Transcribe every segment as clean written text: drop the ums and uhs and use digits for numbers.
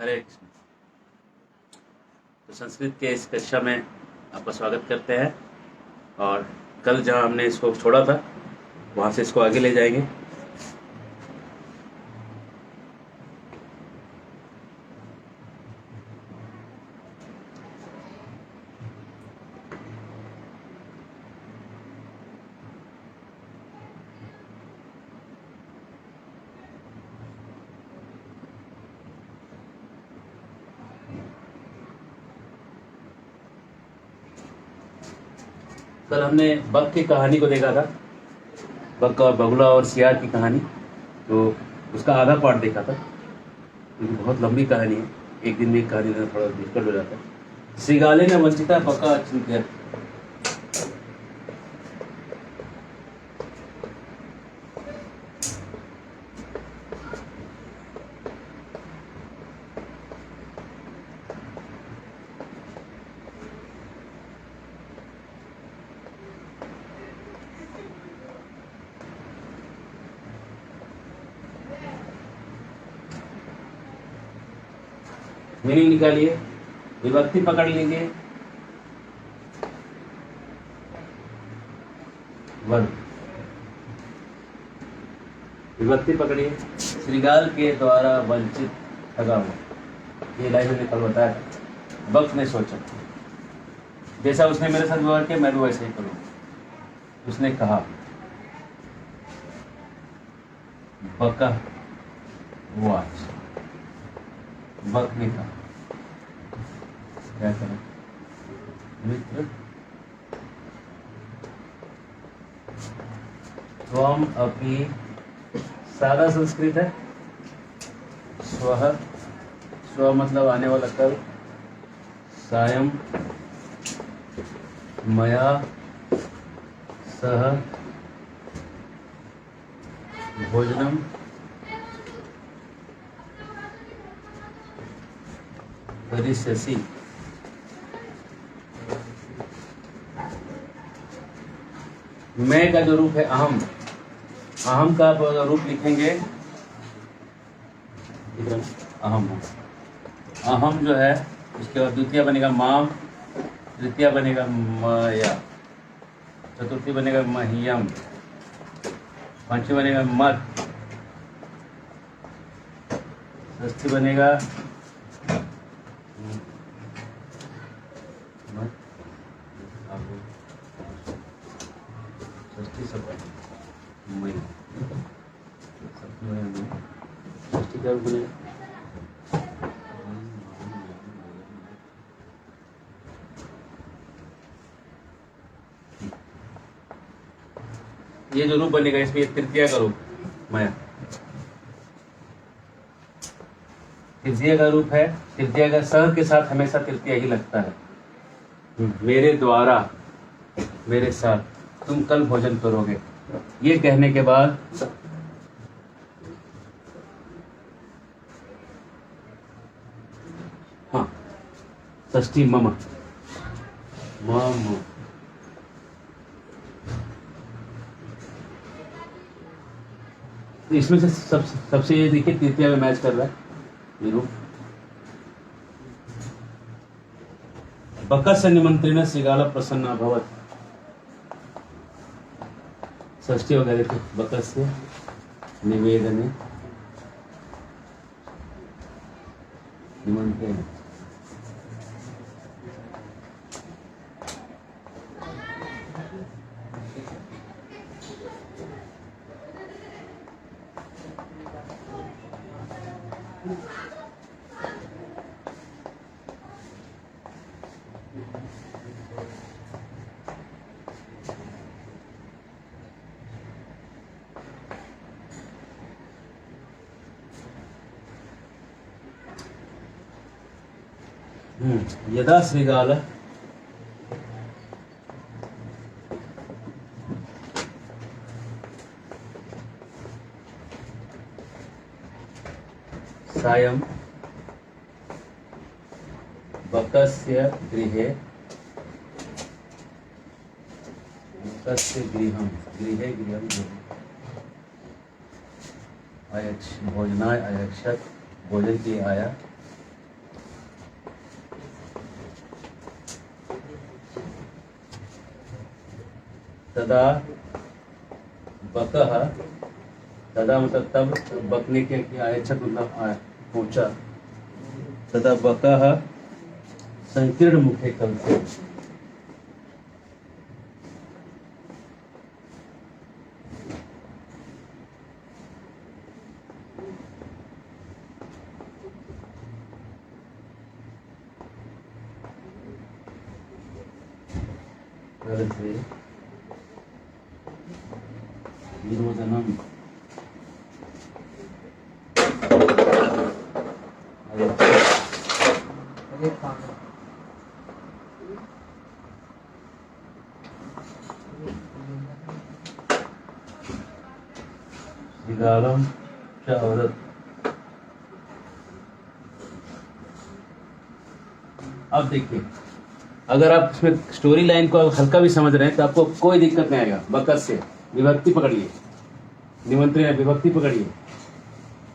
हरे कृष्ण। तो संस्कृत के इस कक्षा में आपका स्वागत करते हैं। और कल जहां हमने इसको छोड़ा था वहां से इसको आगे ले जाएंगे। कल हमने बक की कहानी को देखा था, बक और बगुला और सियार की कहानी। तो उसका आधा पार्ट देखा था क्योंकि बहुत लंबी कहानी है, एक दिन में एक कहानी देना थोड़ा डिफिकल्ट हो जाता है। श्रीगाले ने वंचिता बका अच्युत मीनिंग निकालिए, विभक्ति पकड़ लीजिए, वर्ग विभक्ति पकड़िए। श्रीगाल के द्वारा वंचित ठगा हुआ, ये लाइन मैंने कल बताया। बक ने सोचा जैसा उसने मेरे साथ व्यवहार किया मैं भी वैसे ही करूँ। उसने कहा बका वॉच। बक ने कहा क्या करें मित्र, त्वम अपि, सादा संस्कृत है। स्वः, स्व मतलब आने वाला कल। सायं मया सह भोजनम करिष्यसि। मैं का जो रूप है अहम, अहम का रूप लिखेंगे अहम। अहम जो है उसके बाद द्वितीय बनेगा माम, तृतीय बनेगा मया, चतुर्थी बनेगा मह्यम, पांचवी बनेगा मत, षष्ठी बनेगा षष्ठी सब मई, षष्ठी क्या बनेगा ये जो रूप बनेगा इसमें तृतीय का रूप माया, तृतीय का रूप है। तृतीय का सह के साथ हमेशा तृतीय ही लगता है। मेरे द्वारा, मेरे साथ तुम कल भोजन करोगे, ये कहने के बाद हाँ षष्ठी मम, मम तो इसमें से सबसे ये देखिए तृतीय में मैच कर रहा है ये रूप। बकस्य निमंत्रण श्रीगाल प्रसन्न अभवत, षष्ठी वगैरह देखिए बकस्य निवेदने निमंत्रण। यदा श्रीगाल सायं बकस्य गृहे, बकस्य गृहम, गृहे गृहम भोजनाय अयक्षत, भोजन के आया। तदा बकः, तदा मतलब तब, बकने के आयच्छत मतलब पहुंचा, तदा बकः संकीर्ण मुखे कल से, विरोधनम श्रीगालम च अवदत्। अब देखिए, अगर आप इसमें स्टोरी लाइन को हल्का भी समझ रहे हैं तो आपको कोई दिक्कत नहीं आएगा। बकस से विभक्ति पकड़िए, निमंत्रण है विभक्ति पकड़िए,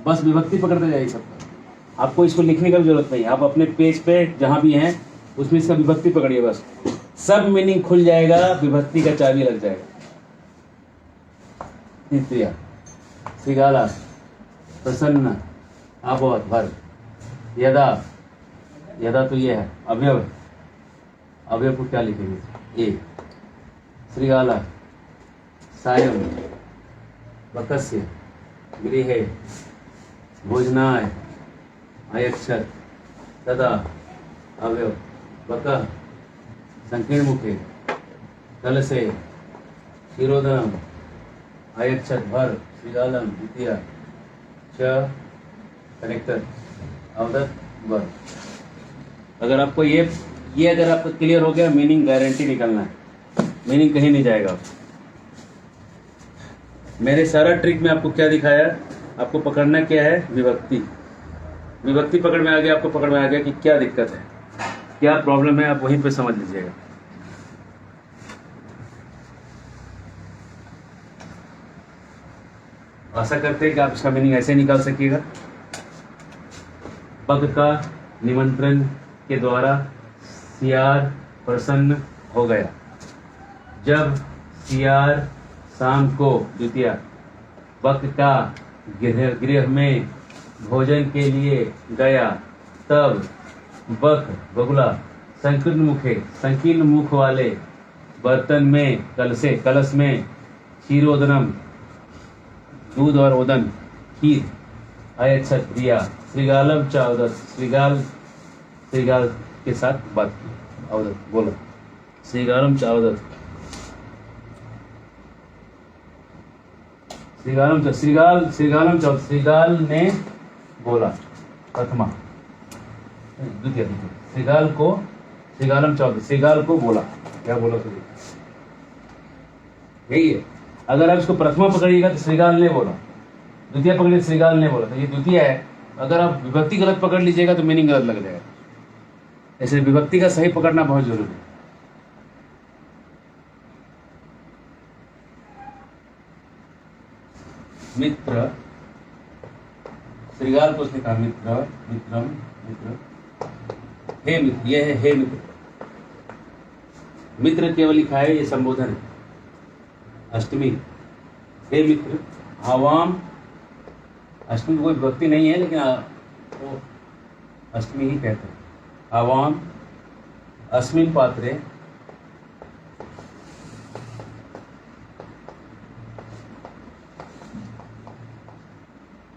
बस विभक्ति पकड़ते जाइए सबका। आपको इसको लिखने का भी जरूरत नहीं है, आप अपने पेज पे जहां भी हैं उसमें इसका विभक्ति पकड़िए, बस सब मीनिंग खुल जाएगा, विभक्ति का चाबी लग जाएगा। तृतीया श्रीगाला प्रसन्न अभवत भर, यदा, यदा तो ये है अवयव, अवयव को क्या लिखेंगे? ए। श्रीगाला सायं बकस्य गृहे भोजनाय अयच्छत्, तदा अवयव बकः संकीर्ण मुखे कलशे क्षीरोदनम अयच्छत् भर श्रीगालम द्वितीया च कनेक्टर अवदत् वर। अगर आपको ये अगर आपको क्लियर हो गया, मीनिंग गारंटी निकलना है, मीनिंग कहीं नहीं जाएगा। मेरे सारा ट्रिक में आपको क्या दिखाया, आपको पकड़ना क्या है? विभक्ति। विभक्ति पकड़ में आ गया, आपको पकड़ में आ गया कि क्या दिक्कत है, क्या प्रॉब्लम है, आप वहीं पे समझ लीजिएगा। आशा करते हैं कि आप इसका मीनिंग ऐसे निकाल सकिएगा। बक का निमंत्रण के द्वारा सियार प्रसन्न हो गया। जब सियार शाम को द्वितीया बक का गृह में भोजन के लिए गया, तब बक बगुला संकीर्ण मुख वाले बर्तन में कलश में क्षीरोदनम दूध और ओदन खीर अयच्छत् दिया। श्रीगालम च अवदत्, श्रीगाल के साथ बात की। अवदत् बोला, श्रीगालम च अवदत्, श्रीगाल ने बोला, प्रथमा द्वितीय, श्रीगाल को बोला, क्या बोला? यही है। अगर आप इसको प्रथमा पकड़िएगा तो श्रीगाल ने बोला, द्वितीय पकड़िए श्रीगाल ने बोला, तो ये द्वितीय है। अगर आप विभक्ति गलत पकड़ लीजिएगा तो मीनिंग गलत लग जाएगा। ऐसे विभक्ति का सही पकड़ना बहुत जरूरी है। मित्र, श्रीगाल को उसने कहा मित्र, हे मित्र, ये है हे मित्र। मित्र केवल लिखा है, ये संबोधन है। अष्टमी, हे मित्र, आवाम, अष्टमी कोई विभक्ति नहीं है लेकिन वो अष्टमी ही कहते हैं। आवाम अस्मिन् पात्रे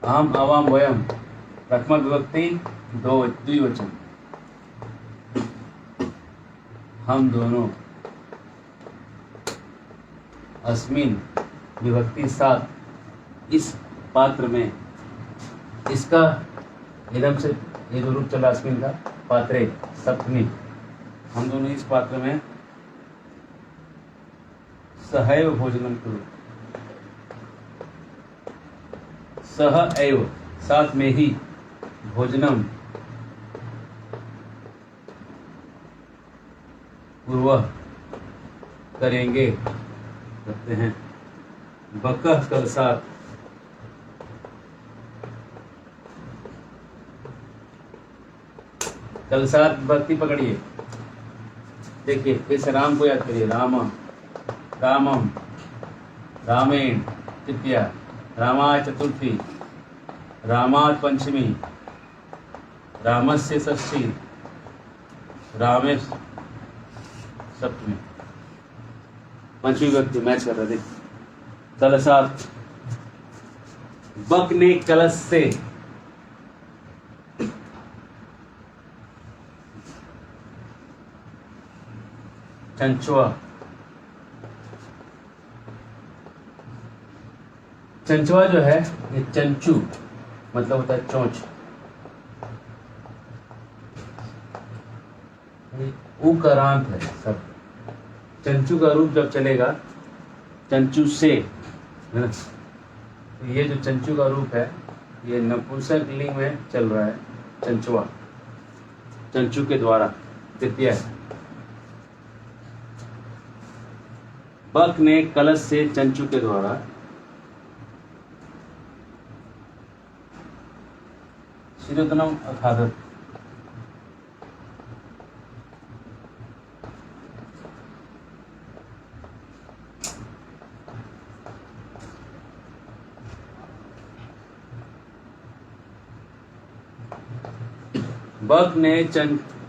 आम आवाम वयम, प्रथमा विभक्ति द्विवचन, हम दोनों। अस्मिन विभक्ति सात, इस पात्र में, इसका एकदम से ये जो रूप चला अस्मिन का, पात्रे सप्तमी, हम दोनों इस पात्र में सहैव भोजनम कुरु, सह एव साथ में ही, भोजनम पूर्व करेंगे, करते हैं। बकह कलसात, कलसात भक्ति पकड़िए। देखिए फिर से राम को याद करिए, रामा रामम, रामेण तृतीया, रामाय चतुर्थी, रामात् पंचमी, रामस्य षष्ठी, रामे सप्तमी। पंचमी व्यक्ति मैच कर रहे थे। कलशात, बक ने कलश से, चंचुआ, चंचुआ जो है ये चंचू मतलब होता है चोंच। उकारांत है सब। चंचू का रूप जब चलेगा चंचू से, है ना, तो ये जो चंचू का रूप है ये नपुंसक लिंग में चल रहा है। चंचुआ, चंचू के द्वारा तृतीया है। बक ने कलश से चंचू के द्वारा, शिरोतनम अखादत,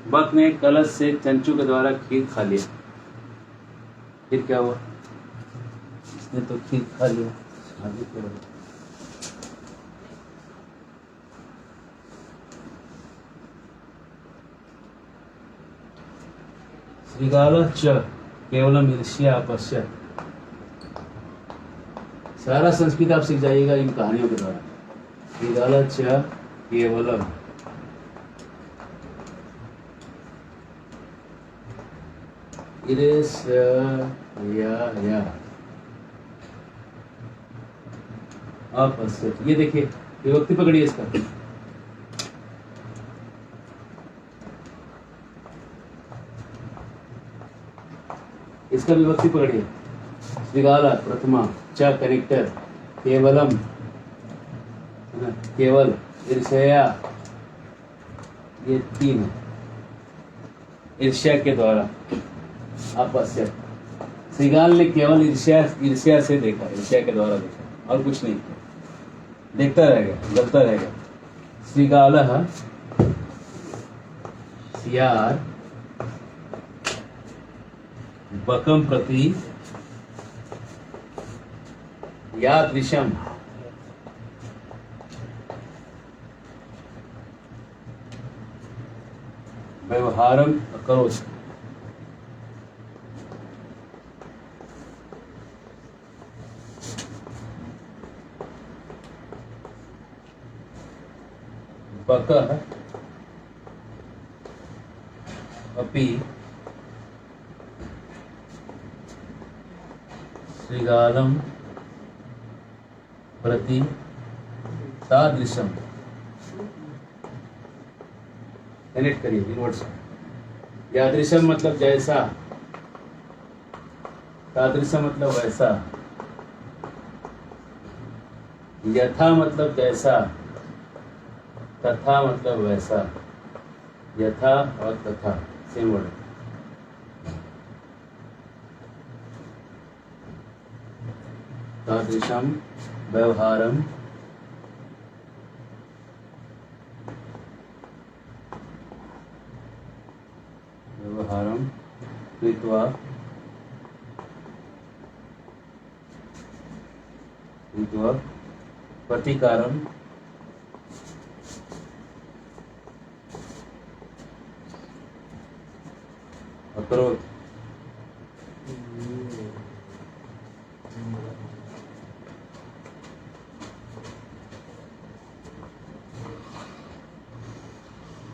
बक ने कलश से चंचू के द्वारा खीर खा लिया। फिर क्या हुआ? इसने तो खीर खा लिया, आगे क्या हुआ? श्रीगाल च केवलम ईर्ष्या अपश्य। सारा संस्कृत आप सीख जाइएगा इन कहानियों के द्वारा। श्रीगाल च केवलम, या अपश्य। ये देखिए विभक्ति पकड़िए इसका। इसका विभक्ति पकड़िए। श्रीगाला प्रथमा, च कनेक्टर, केवलम केवल, ईर्ष्या ये तीन, ईर्ष्या के द्वारा, अपश्य। श्रीगाल ने केवल ईर्ष्या से देखा, ईर्ष्या के द्वारा देखा और कुछ नहीं, देखता रहेगा, गलता रहेगा। श्रीगाल सियार बकम प्रति यादृशम व्यवहारम अकरोत्। बकः अपि श्रीगालं प्रति तादृशम। कनेक्ट करिए इन वर्ड्स। यादृशम मतलब जैसा, तादृशम मतलब वैसा, यथा मतलब जैसा, तथा मतलब वैसा। यथा और तथा सेम वर्ड। तादृशम व्यवहारम कृत्वा प्रतिकारम अकरोत्।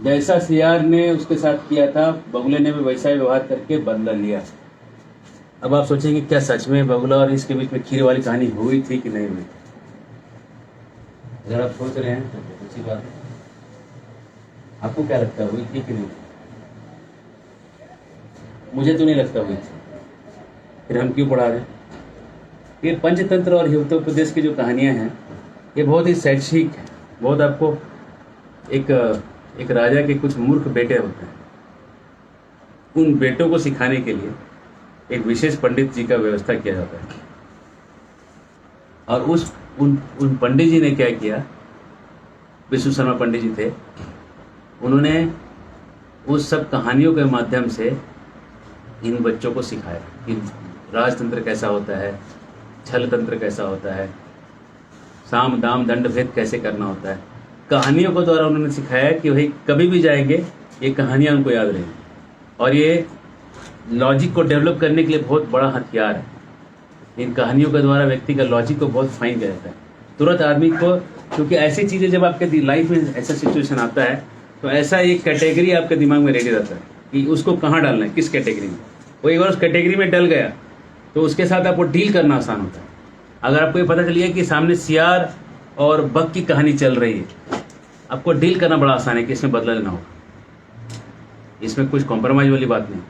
जैसा सियार ने उसके साथ किया था, बगुले ने भी वैसा ही व्यवहार करके बदला लिया। अब आप सोचेंगे क्या सच में बगुला और इसके बीच में खीर वाली कहानी हुई थी कि नहीं हुई? अगर आप सोच रहे हैं तो अच्छी बात है। आपको क्या लगता है, हुई थी कि नहीं? मुझे तो नहीं लगता हुई थी, फिर हम क्यों पढ़ा रहे हैं? ये पंचतंत्र और हितोपदेश की जो कहानियां हैं ये बहुत ही शैक्षिक है। बहुत आपको एक राजा के कुछ मूर्ख बेटे होते हैं, उन बेटों को सिखाने के लिए एक विशेष पंडित जी का व्यवस्था किया जाता है। और उन पंडित जी ने क्या किया, विष्णु शर्मा पंडित जी थे, उन्होंने उस सब कहानियों के माध्यम से इन बच्चों को सिखाया कि राजतंत्र कैसा होता है, छल तंत्र कैसा होता है, साम दाम दंड भेद कैसे करना होता है। कहानियों के द्वारा उन्होंने सिखाया कि भाई कभी भी जाएंगे ये कहानियाँ उनको याद रहेंगी। और ये लॉजिक को डेवलप करने के लिए बहुत बड़ा हथियार है। इन कहानियों के द्वारा व्यक्ति का लॉजिक को बहुत फाइन किया जाता है तुरंत आदमी को, क्योंकि ऐसी चीज़ें जब आपके लाइफ में ऐसा सिचुएशन आता है तो ऐसा एक कैटेगरी आपके दिमाग में रेडी रहता है कि उसको कहाँ डालना है, किस कैटेगरी में। वो एक बार उस कैटेगरी में डल गया तो उसके साथ आपको डील करना आसान होता है। अगर आपको ये पता चलिए कि सामने सियार और बग की कहानी चल रही है, आपको डील करना बड़ा आसान है कि इसमें बदला लेना होगा, इसमें कुछ कॉम्प्रोमाइज वाली बात नहीं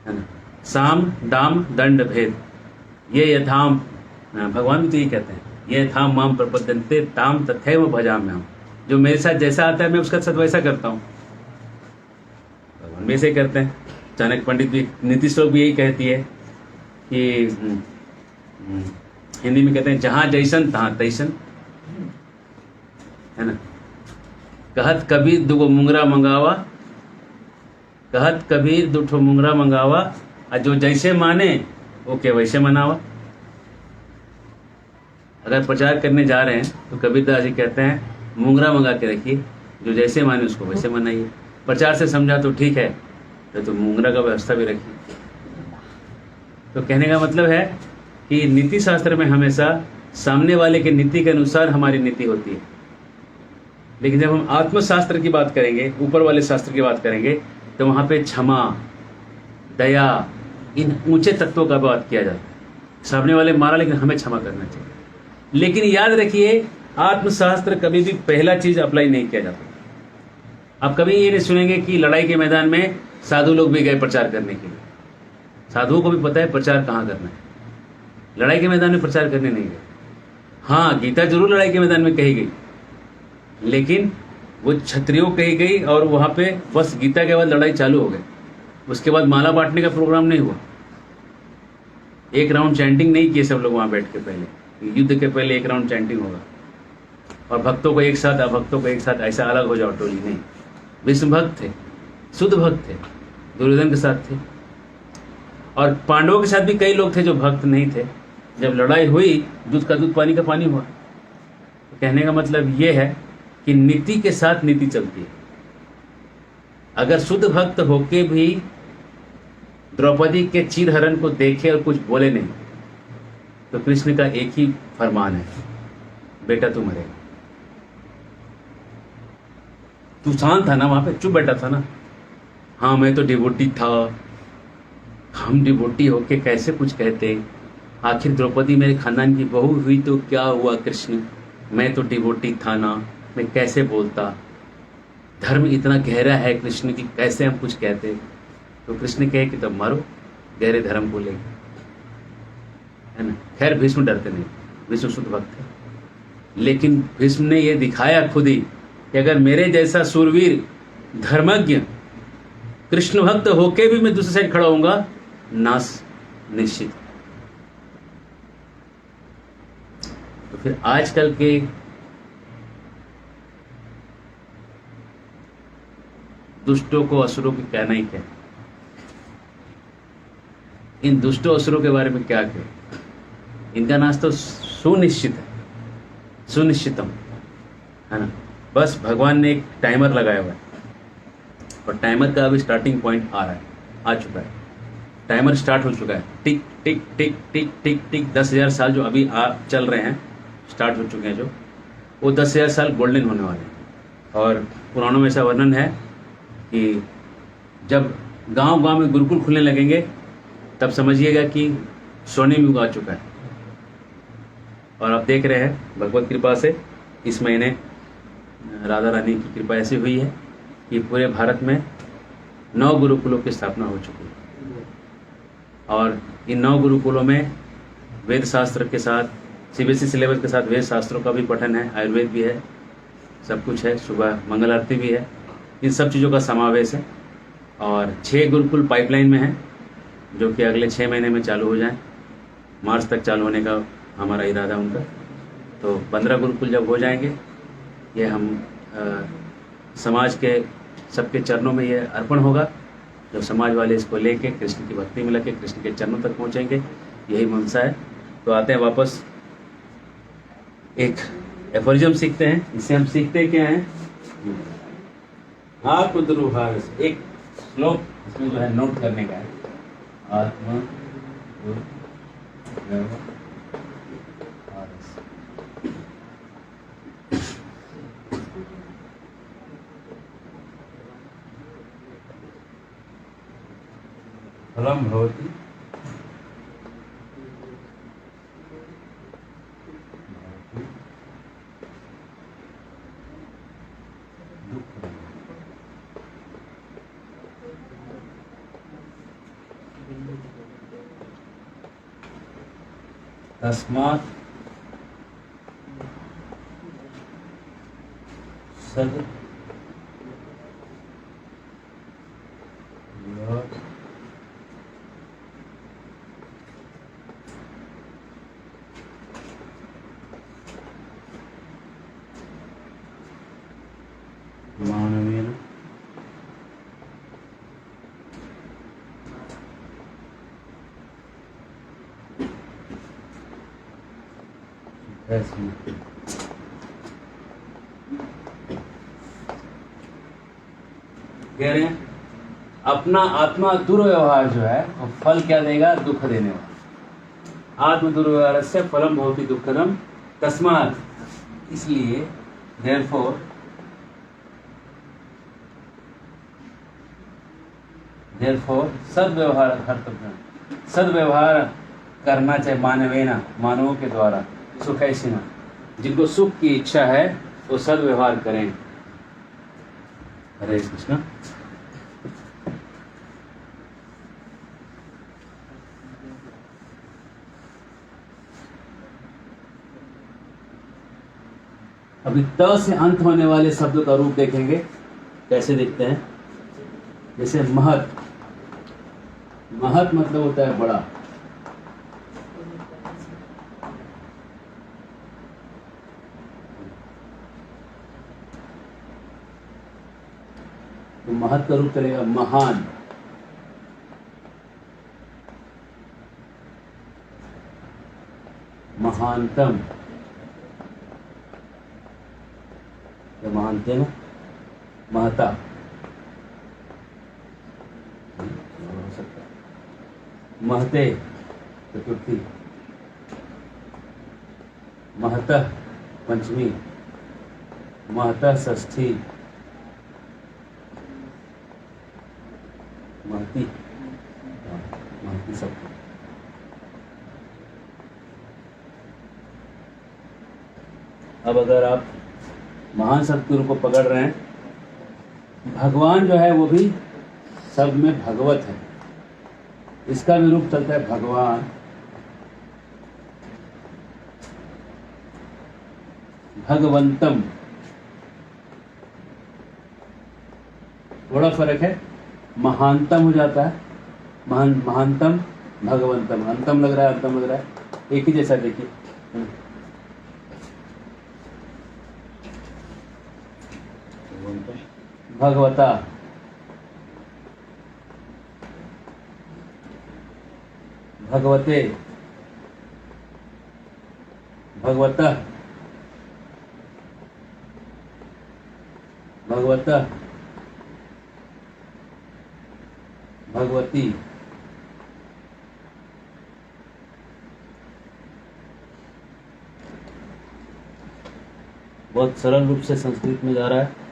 है ना। साम दाम दंड भेद ये यथाम, भगवान भी तो ये कहते हैं, ये यथाम माम प्रपद्यन्ते ताम तथैव भजाम्यहम्। जो मेरे साथ जैसा आता है मैं उसका साथ वैसा करता हूँ, भगवान भी ऐसे ही करते हैं। चाणक्य पंडित भी, नीति श्लोक भी यही कहती है कि हिंदी में कहते हैं जहां जैसन तहां तैसन, है ना। कहत कबीर दुगो मुंगरा मंगावा, कहत कबीर दुठो मुंगरा मंगावा, और जो जैसे माने वो के वैसे मनावा। अगर प्रचार करने जा रहे हैं तो कबीरदास जी कहते हैं मुंगरा मंगा के रखिए, जो जैसे माने उसको वैसे मनाइए। प्रचार से समझा तो ठीक है, तो मुंगरा का व्यवस्था भी रखिए। तो कहने का मतलब है कि नीति शास्त्र में हमेशा सामने वाले के नीति के अनुसार हमारी नीति होती है, लेकिन जब हम आत्मशास्त्र की बात करेंगे, ऊपर वाले शास्त्र की बात करेंगे, तो वहाँ पे क्षमा, दया, इन ऊंचे तत्वों का बात किया जाता है। सामने वाले मारा लेकिन हमें क्षमा करना चाहिए। लेकिन याद रखिए आत्मशास्त्र कभी भी पहला चीज अप्लाई नहीं किया जाता। आप कभी ये नहीं सुनेंगे कि लड़ाई के मैदान में साधु लोग भी गए प्रचार करने के लिए। साधुओं को भी पता है प्रचार कहाँ करना है, लड़ाई के मैदान में प्रचार करने नहीं गए। हाँ, गीता जरूर लड़ाई के मैदान में कही गई, लेकिन वो क्षत्रियों कही गई और वहां पे बस गीता के बाद लड़ाई चालू हो गई। उसके बाद माला बांटने का प्रोग्राम नहीं हुआ, एक राउंड चैंटिंग नहीं किए सब लोग वहां बैठ के। पहले युद्ध के पहले एक राउंड चैंटिंग होगा और भक्तों को एक साथ, अभक्तों को एक साथ, ऐसा अलग हो जाओ टोली नहीं। विष्णु भक्त थे, शुद्ध भक्त थे, दुर्योधन के साथ थे, और पांडवों के साथ भी कई लोग थे जो भक्त नहीं थे। जब लड़ाई हुई दूध का दूध पानी का पानी हुआ। तो कहने का मतलब ये है कि नीति के साथ नीति चलती है। अगर शुद्ध भक्त होके भी द्रौपदी के चीरहरण को देखे और कुछ बोले नहीं, तो कृष्ण का एक ही फरमान है, बेटा तू मरेगा। तू शांत था ना वहां पे, चुप बैठा था ना। हाँ मैं तो डिवोटी था, हम डिवोटी होके कैसे कुछ कहते, आखिर द्रौपदी मेरे खानदान की बहू हुई तो क्या हुआ कृष्ण, मैं तो डिवोटी था ना, मैं कैसे बोलता। धर्म इतना गहरा है कृष्ण की, कैसे हम कुछ कहते। तो कृष्ण कहे कि तब मारो गहरे धर्म को लेकर, है ना। खैर भीष्म डरते नहीं, भीष्म शुद्ध भक्त है, लेकिन भीष्म ने यह दिखाया खुद ही कि अगर मेरे जैसा सूरवीर धर्मज्ञ कृष्ण भक्त होके भी मैं दूसरी साइड खड़ा होऊंगा, नाश निश्चित। तो फिर आजकल के दुष्टों को, असुरों की कहना ही क्या, इन दुष्टों असुरों के बारे में क्या कहें। इनका नाश तो सुनिश्चित है, सुनिश्चितम, है ना। बस भगवान ने एक टाइमर लगाया हुआ है और टाइमर का अभी स्टार्टिंग पॉइंट आ रहा है, आ चुका है। टाइमर स्टार्ट हो चुका है, टिक टिक टिक टिक टिक टिक। 10,000 साल जो अभी चल रहे हैं, स्टार्ट हो चुके हैं जो, वो 10,000 साल गोल्डन होने वाले हैं। और पुराणों में ऐसा वर्णन है कि जब गांव गांव में गुरुकुल खुलने लगेंगे तब समझिएगा कि स्वर्णिम युग आ चुका है। और आप देख रहे हैं भगवत कृपा से इस महीने राधा रानी की कृपा ऐसी हुई है कि पूरे भारत में 9 गुरुकुलों की स्थापना हो चुकी है। और इन 9 गुरुकुलों में वेद शास्त्र के साथ, सीबीएसई सिलेबस के साथ वेद शास्त्रों का भी पठन है, आयुर्वेद भी है, सब कुछ है, सुबह मंगल आरती भी है, इन सब चीज़ों का समावेश है। और 6 गुरुकुल पाइपलाइन में है, जो कि अगले 6 महीने में चालू हो जाएं। मार्च तक चालू होने का हमारा इरादा उनका। तो 15 गुरुकुल जब हो जाएंगे, ये हम समाज के सबके चरणों में ये अर्पण होगा। जब समाज वाले इसको लेके कृष्ण की भक्ति में लगे कृष्ण के चरणों तक पहुँचेंगे, यही मंशा है। तो आते हैं वापस, एक एफोरिज्म सीखते हैं। इससे हम सीखते क्या हैं? आत्मदुर्भाग्य से एक श्लोक इसमें जो है नोट करने का है। आत्म फलम भवति तस्मात् सद मानवेन कह रहे हैं अपना आत्मा दुर्व्यवहार जो है वो फल क्या देगा? दुख देने वाला। आत्म दुर्व्यवहार से फलम भवति दुःखदम तस्मात्, इसलिए देयरफॉर सद्व्यवहार सद्व्यवहार करना चाहिए। मानवेना, मानवों के द्वारा, सुख ऐसी ना, जिनको सुख की इच्छा है वो सद्व्यवहार करें। हरे कृष्ण। अभी त से अंत होने वाले शब्दों का रूप देखेंगे कैसे दिखते हैं। जैसे महत, महत मतलब होता है बड़ा। तो महत का रूप चलेगा महान। महानतम, तो महानते ना, महता हो सकता है। महते चतुर्थी, महतः पंचमी, महतः षष्ठी, महती, महती सप्तमी। अब अगर आप महान सतगुरु को पकड़ रहे हैं, भगवान जो है वो भी सब में भगवत है। इसका भी रूप चलता है भगवान, भगवंतम। थोड़ा फर्क है, महानतम हो जाता है, महानतम भगवंतम। अंतम लग रहा है, अंतम लग रहा है, एक ही जैसा। देखिए भगवता, भगवते, भगवतः, भगवतः, भगवती। बहुत सरल रूप से संस्कृत में जा रहा है।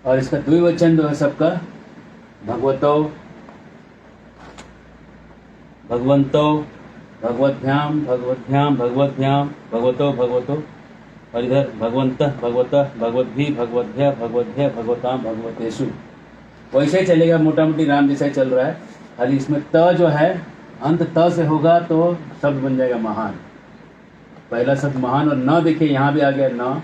और इसका द्विवचन जो है सबका भगवतो, भगवंतो, भगवद्भ्याम, भगवद्भ्याम, भगवद्भ्याम, भगवतो, भगवतो। और इधर भगवंतः, भगवतः, भगवद्भी, भगवद्भ्य, भगवद्भ्य, भगवताम, भगवतेषु। वैसे ही चलेगा, मोटा मोटी राम जैसा ही चल रहा है। खाली इसमें त जो है अंत त से होगा तो शब्द बन जाएगा महान। पहला शब्द महान, और न देखिए यहाँ भी आ गया न,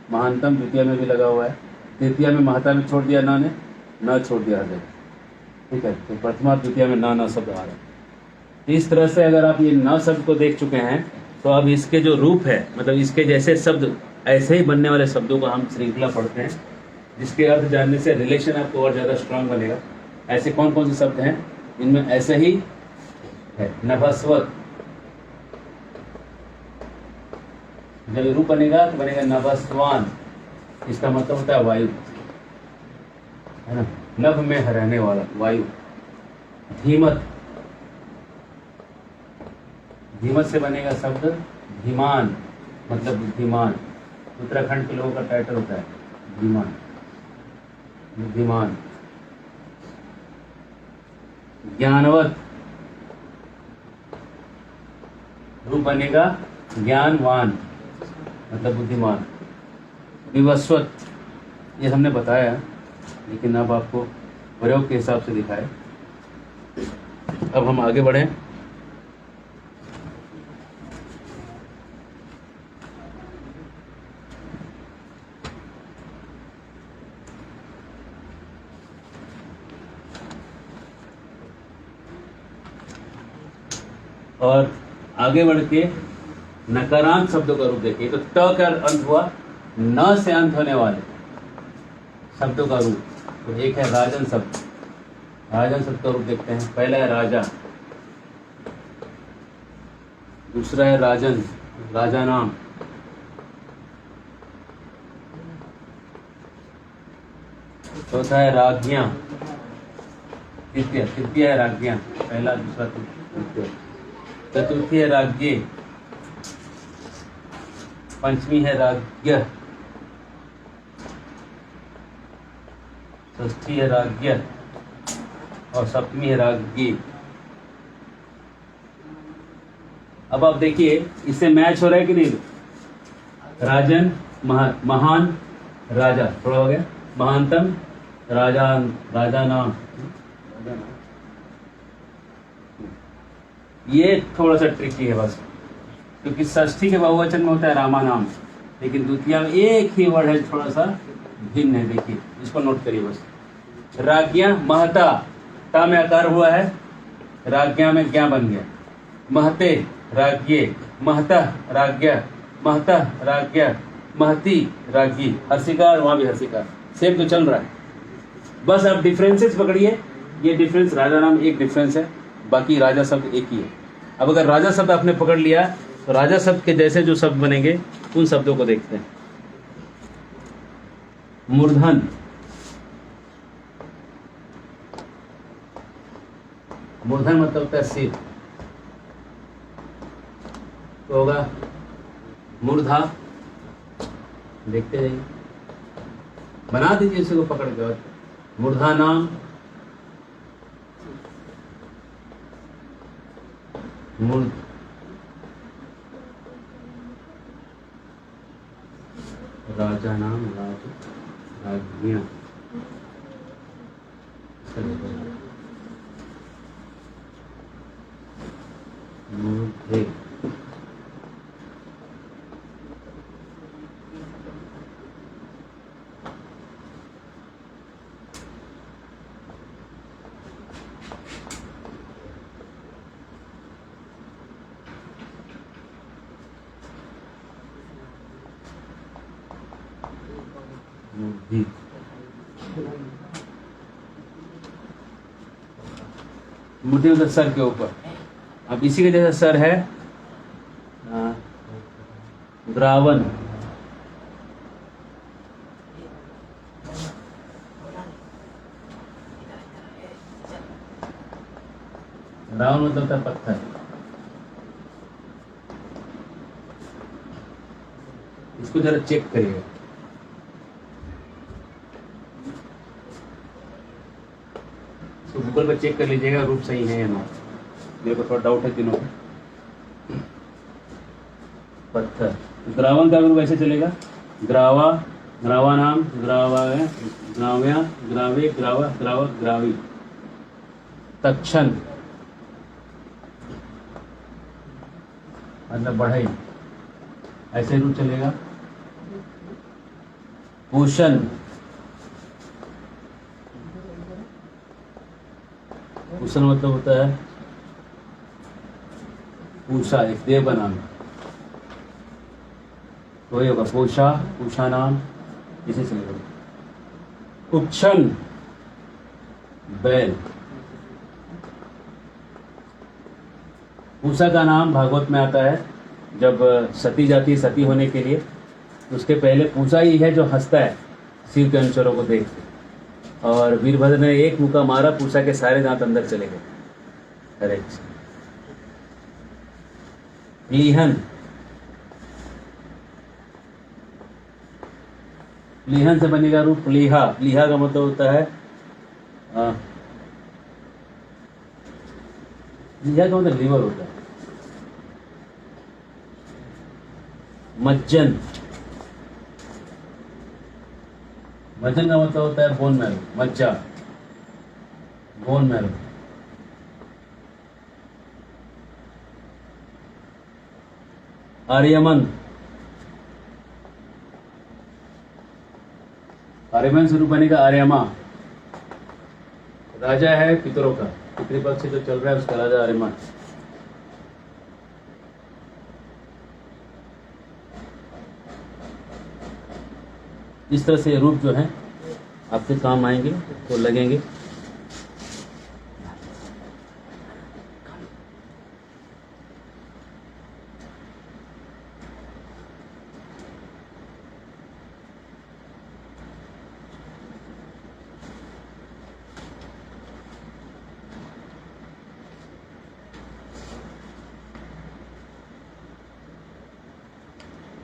महानतम द्वितीय में भी लगा हुआ है, तृतीय में महता में छोड़ दिया न ने, न छोड़ दिया हर जगह, ठीक है। तो प्रथमा द्वितीय में न शब्द आ रहा है। इस तरह से अगर आप ये न शब्द को देख चुके हैं तो अब इसके जो रूप है, मतलब इसके जैसे शब्द, ऐसे ही बनने वाले शब्दों को हम श्रृंखला पढ़ते हैं, जिसके अर्थ जानने से रिलेशन आपको और ज़्यादा स्ट्रांग बनेगा। ऐसे कौन कौन से शब्द हैं इनमें ऐसे ही है? नभस्वत, जब रूप बनेगा तो बनेगा नभस्वान, इसका मतलब होता है वायु, है ना, नभ में रहने वाला वायु। धीमत, धीमत से बनेगा शब्द धीमान, मतलब बुद्धिमान। उत्तराखंड के लोगों का टाइटल होता है धीमान, बुद्धिमान। ज्ञानवत, रूप बनेगा ज्ञानवान, मतलब बुद्धिमान। विवस्वत, ये हमने बताया लेकिन अब आपको प्रयोग के हिसाब से दिखाए। अब हम आगे बढ़ें। और आगे बढ़ के नकारांत शब्दों का रूप देखिए। तो त का अंत हुआ, न से अंत होने वाले शब्दों का रूप। तो एक है राजन शब्द, राजन शब्द का रूप देखते हैं। पहला है राजा, दूसरा है राजन, राजा नाम, चौथा है राज्ञा, तृतीय है राज्ञा, पहला दूसरा तृतीय, चतुर्थी है राज्ञे, पंचमी है राज्ञ, षष्ठी है राज्ञ और सप्तमी है राज्ञी। अब आप देखिए इससे मैच हो रहा है कि नहीं? राजन, महान, राजा, थोड़ा हो गया, महानतम, राजा, राजा नाम। ये थोड़ा सा ट्रिकी है बस, क्योंकि षष्ठी के बहुवचन में होता है रामा नाम, लेकिन द्वितीय में एक ही वर्ड है, थोड़ा सा भिन्न है। देखिए इसको नोट करिए बस। राज्ञा, महता, ता में आकार हुआ है, राज्ञा में ज्ञा बन गया। महते, राज्ञे, महता, राज्ञा, महता, राज्ञा, महती, राज्ञी। हर्षिकार, वहां भी हर्षिकार, सेम तो चल रहा है। बस आप डिफरेंसेस पकड़िए। ये डिफरेंस, राजा नाम एक डिफरेंस है, बाकी राजा शब्द एक ही है। अब अगर राजा शब्द आपने पकड़ लिया तो राजा शब्द के जैसे जो शब्द बनेंगे उन शब्दों को देखते हैं। मूर्धन, मूर्धन मतलब होता है सिर, तो होगा मूर्धा। देखते जाइए, बना दीजिए इसी को पकड़ के। और मूर्धा नाम, मूर्ध, राजा नाम, राज, राज्ञा, मूर्धे, मूर्धि। मूर्धि मतलब सर के ऊपर। अब इसी के जैसा सर है द्रावन, द्रावन मतलब होता है पत्थर। इसको जरा चेक करिएगा। तो गूगल पर चेक कर लीजिएगा रूप सही है या ना। मेरे को थोड़ा डाउट है तीनों का। पत्थर, द्रावन का रूप ऐसे चलेगा, ग्रावा, ग्रावा नाम, ग्रावा, ग्राव्या, ग्रावे, ग्रावा, ग्रावक, ग्रावी। तक्षण मतलब बढ़ई, ऐसे रूप चलेगा। पूषण, पूषण मतलब होता है पूषा, एक देव का नाम है, तो ये होगा पूषा, पूषा नाम, इसे चलेगा। उक्षण, बैल। पूषा का नाम भागवत में आता है, जब सती जाती है सती होने के लिए, उसके पहले पूषा ही है जो हंसता है शिव के अनुचरों को देख के, और वीरभद्र ने एक मुक्का मारा, पूषा के सारे दांत अंदर चले गए। हरे कृष्ण। लीहन, लीहन से बनेगा रूप प्लीहा। प्लीहा का मतलब होता है प्लीहा का मतलब लीवर होता है। मज्जन, मज्जन का मतलब होता है बोन मैरो, मज्जा, बोन मैरो। आर्यमन, आर्यमन से रूप बनेगा आर्यमा। राजा है पितरों का, पितृपक्ष से जो चल रहा है उसका राजा आर्यमन। इस तरह से रूप जो है आपके काम आएंगे तो लगेंगे।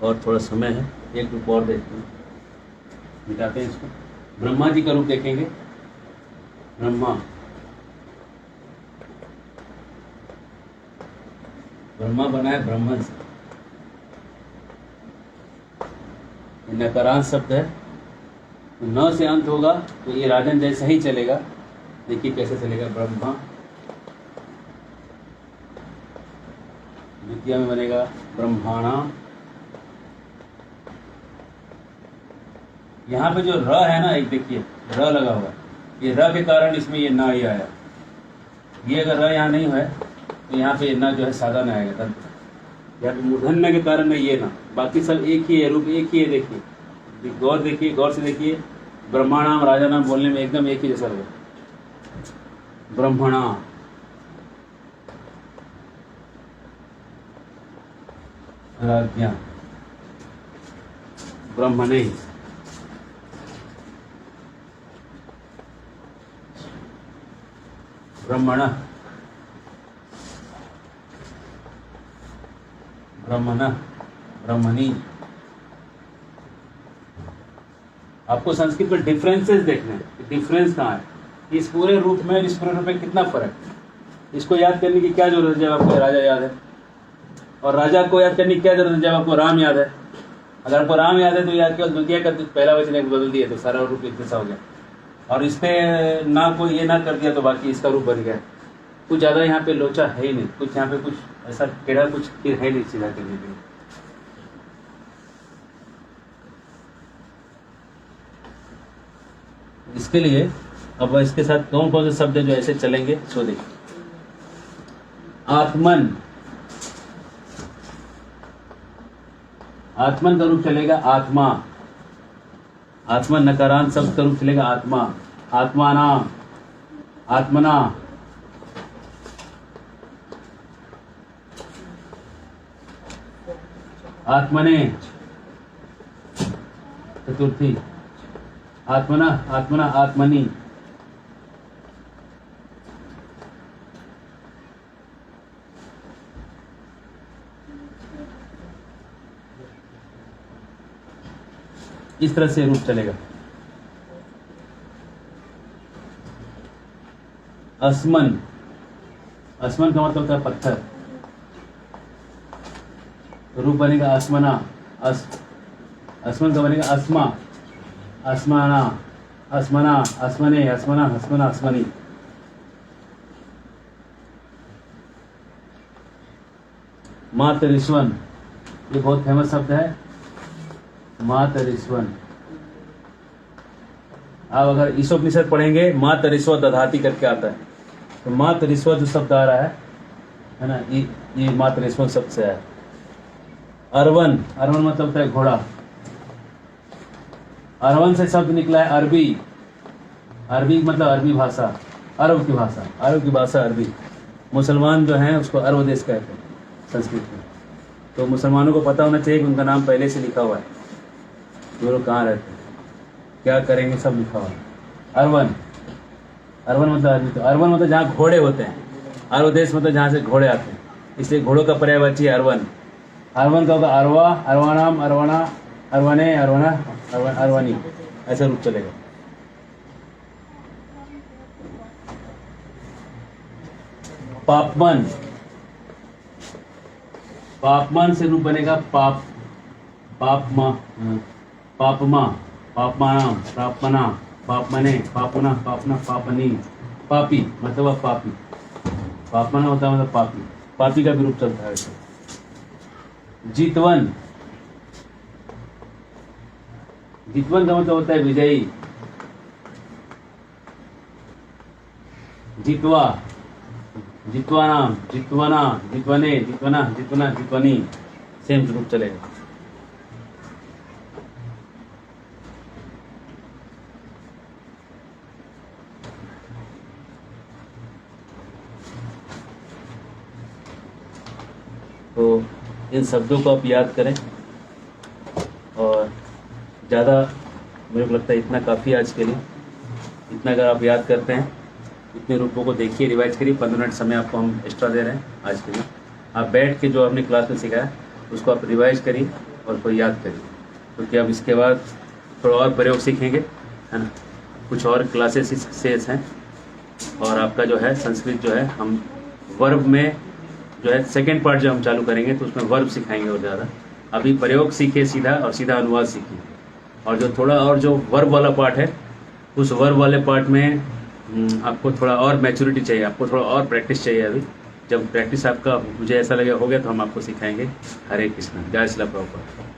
और थोड़ा समय है, एक रूप और देखते हैं, मिटाते हैं इसको। ब्रह्मा जी का रूप देखेंगे। ब्रह्मा, ब्रह्मा बना है ब्रह्मन से, नकारांत शब्द है, तो न से अंत होगा तो ये राजन जैसा ही चलेगा। देखिए कैसे चलेगा। ब्रह्मा, द्वितीय में बनेगा ब्रह्माणा। यहाँ पे जो र है ना, एक देखिए र लगा हुआ है, ये र के कारण इसमें ये ना ही आया। ये अगर र यहाँ नहीं है तो यहाँ पे ना जो है सादा ना आएगा। यहाँ पे मूर्धन्य के कारण में ये ना, बाकी सब एक ही है, रूप एक ही है। देखिए गौर, देखिए गौर से देखिए, ब्रह्माणाम राजा नाम बोलने में एकदम एक ही जैसा होगा। ब्रह्मणा, राज्ञा, ब्रह्मणे, ब्रह्मण, ब्रह्मण, ब्रह्मणी। आपको संस्कृत में डिफरेंसेस देखने हैं, डिफरेंस कहाँ है इस पूरे रूप में, इस पूरे रूप में कितना फर्क है। इसको याद करने की क्या जरूरत है जब आपको राजा याद है, और राजा को याद करने की क्या जरूरत है जब आपको राम याद है। अगर आपको राम याद है तो याद केवल द्वितीय का पहला वचन एक बदल दिया तो सारा रूप एक जैसा हो गया, और इस पे ना कोई ये ना कर दिया तो बाकी इसका रूप बन गया। कुछ ज़्यादा यहाँ पे लोचा है ही नहीं, कुछ यहाँ पे कुछ ऐसा टेढ़ा कुछ है नहीं सीधा करने के लिए। इसके लिए अब इसके साथ कौन कौन से शब्द जो ऐसे चलेंगे सो देखिए। आत्मन, आत्मन का रूप चलेगा आत्मा। आत्मन नकारांत शब्द का रूप चलेगा आत्मा। आत्माना, आत्मना, आत्मने, चतुर्थी। आत्मना, आत्मना, आत्मनि। इस तरह से रूप चलेगा। अस्मन, अस्मन का मतलब होता है पत्थर, रूप बनेगा अस्मना। अस्मन का बनेगा अस्मा, अस्माना, अस्मना, अस्मने, अस्मना, अस्मना, अस्मनी। मातरिश्वन, ये बहुत फेमस शब्द है। मातरिश्वन, आप अगर ईशोपनिषद पढ़ेंगे माँ तरिस्वा दधाती करके आता है, तो माँ तरिस्वा जो शब्द आ रहा है ना, ये माँ तरिस्वा शब्द से है। अरवन, अरवन मतलब होता है घोड़ा। अरवन से शब्द निकला है अरबी। अरबी मतलब अरबी भाषा, अरब की भाषा, अरब की भाषा अरबी। मुसलमान जो हैं उसको अरब देश कहते हैं संस्कृत में। तो मुसलमानों को पता होना चाहिए कि उनका नाम पहले से लिखा हुआ है, वो लोग कहाँ रहते हैं, क्या करेंगे, सब लिखा हुआ है। अरवन, अरवन मतलब अरबी। तो अरवन मतलब जहाँ घोड़े होते हैं, अरब देश मतलब जहाँ से घोड़े आते हैं, इसलिए घोड़ों का पर्यायवाची है अरवन। अरवन का होगा अरवा, अरवानाम, अरवाना, अरवने, अरवना, अरवानी, ऐसा रूप चलेगा। पापमन, पापमन से रूप बनेगा पाप, पापमा, पापमा, पापमानाम, पापमना, पापमने, पापना, पापना, पापनी, पापी मतलब पापी। पापमना होता है मतलब पापी, पापी का भी रूप चलता है। जीतवन, जीतवन का मतलब होता है विजयी। जितवा, जितवानाम, जितवना, जितवने, जितवना, जितवना, जितवनी, सेम रूप चलेगा। तो इन शब्दों को आप याद करें, और ज़्यादा मेरे को लगता है इतना काफ़ी आज के लिए। इतना अगर आप याद करते हैं, इतने रूपों को देखिए, रिवाइज करिए। 15 मिनट समय आपको हम एक्स्ट्रा दे रहे हैं आज के लिए। आप बैठ के जो आपने क्लास में सिखाया उसको आप रिवाइज करिए और उसको याद करिए, क्योंकि अब इसके बाद थोड़ा और प्रयोग सीखेंगे, है ना। कुछ और क्लासेस शेष हैं, और आपका जो है संस्कृत जो है हम वर्ब में जो है सेकेंड पार्ट जो हम चालू करेंगे तो उसमें वर्ब सिखाएंगे और ज़्यादा। अभी प्रयोग सीखिए सीधा, और सीधा अनुवाद सीखिए। और जो थोड़ा और जो वर्ब वाला पार्ट है, उस वर्ब वाले पार्ट में आपको थोड़ा और मैच्योरिटी चाहिए, आपको थोड़ा और प्रैक्टिस चाहिए। अभी जब प्रैक्टिस आपका मुझे ऐसा लगे हो गया तो हम आपको सिखाएंगे। हरे कृष्णा, जय श्री प्रभुपाद।